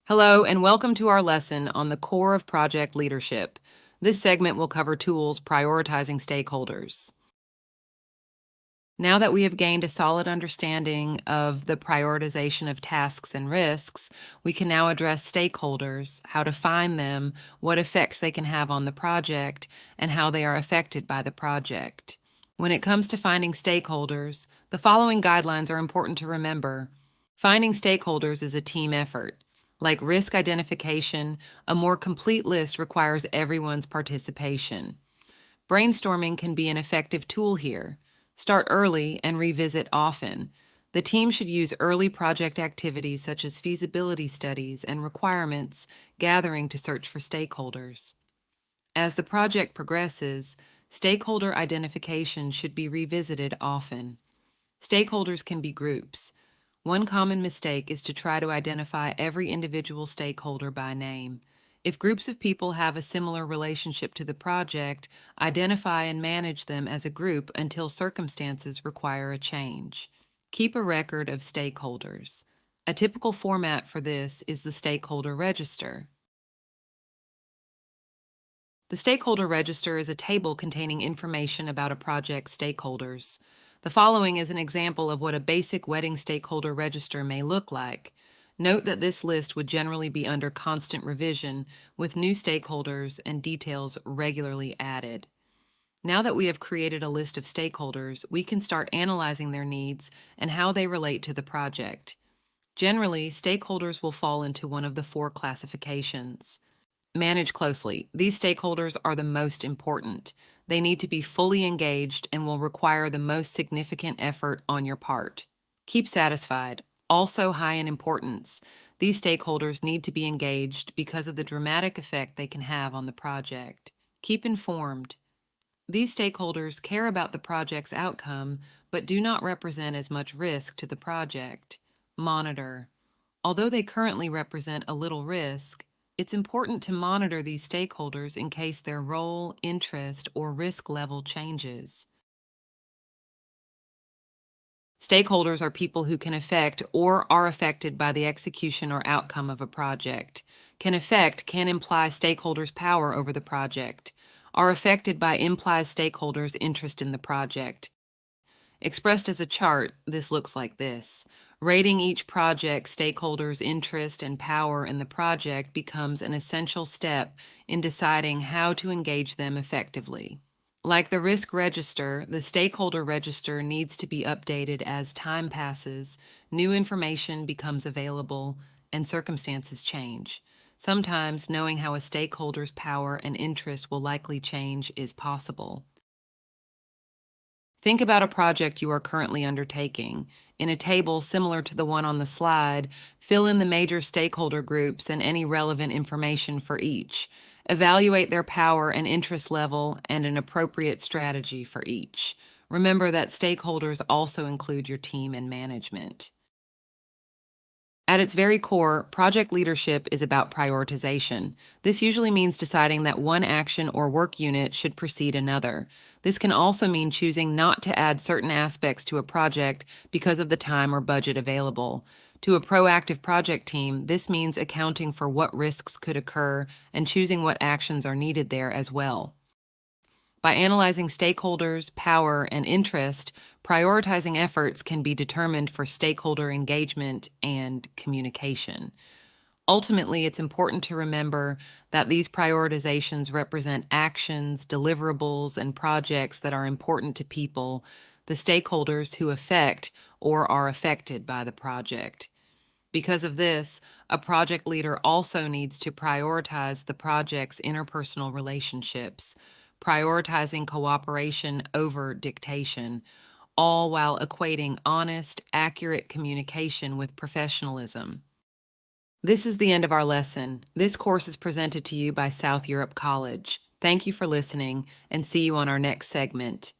Hello, and welcome to our lesson on the core of project leadership. This segment will cover tools prioritizing stakeholders. Now that we have gained a solid understanding of the prioritization of tasks and risks, we can now address stakeholders, how to find them, what effects they can have on the project, and how they are affected by the project. When it comes to finding stakeholders, the following guidelines are important to remember. Finding stakeholders is a team effort. Like risk identification, a more complete list requires everyone's participation. Brainstorming can be an effective tool here. Start early and revisit often. The team should use early project activities such as feasibility studies and requirements gathering to search for stakeholders. As the project progresses, stakeholder identification should be revisited often. Stakeholders can be groups. One common mistake is to try to identify every individual stakeholder by name. If groups of people have a similar relationship to the project, identify and manage them as a group until circumstances require a change. Keep a record of stakeholders. A typical format for this is the stakeholder register. The stakeholder register is a table containing information about a project's stakeholders. The following is an example of what a basic wedding stakeholder register may look like. Note that this list would generally be under constant revision, with new stakeholders and details regularly added. Now that we have created a list of stakeholders, we can start analyzing their needs and how they relate to the project. Generally, stakeholders will fall into one of the four classifications. Manage closely. These stakeholders are the most important. They need to be fully engaged and will require the most significant effort on your part. Keep satisfied. Also high in importance. These stakeholders need to be engaged because of the dramatic effect they can have on the project. Keep informed. These stakeholders care about the project's outcome, but do not represent as much risk to the project. Monitor. Although they currently represent a little risk, it's important to monitor these stakeholders in case their role, interest, or risk level changes. Stakeholders are people who can affect or are affected by the execution or outcome of a project. Can affect can imply stakeholders' power over the project. Are affected by implies stakeholders' interest in the project. Expressed as a chart, this looks like this. Rating each project's stakeholders' interest and power in the project becomes an essential step in deciding how to engage them effectively. Like the risk register, the stakeholder register needs to be updated as time passes, new information becomes available, and circumstances change. Sometimes knowing how a stakeholder's power and interest will likely change is possible. Think about a project you are currently undertaking. In a table similar to the one on the slide, fill in the major stakeholder groups and any relevant information for each. Evaluate their power and interest level and an appropriate strategy for each. Remember that stakeholders also include your team and management. At its very core, project leadership is about prioritization. This usually means deciding that one action or work unit should precede another. This can also mean choosing not to add certain aspects to a project because of the time or budget available. To a proactive project team, this means accounting for what risks could occur and choosing what actions are needed there as well. By analyzing stakeholders, power, and interest, prioritizing efforts can be determined for stakeholder engagement and communication. Ultimately, it's important to remember that these prioritizations represent actions, deliverables, and projects that are important to people, the stakeholders who affect or are affected by the project. Because of this, a project leader also needs to prioritize the project's interpersonal relationships, prioritizing cooperation over dictation, all while equating honest, accurate communication with professionalism. This is the end of our lesson. This course is presented to you by South Europe College. Thank you for listening, and see you on our next segment.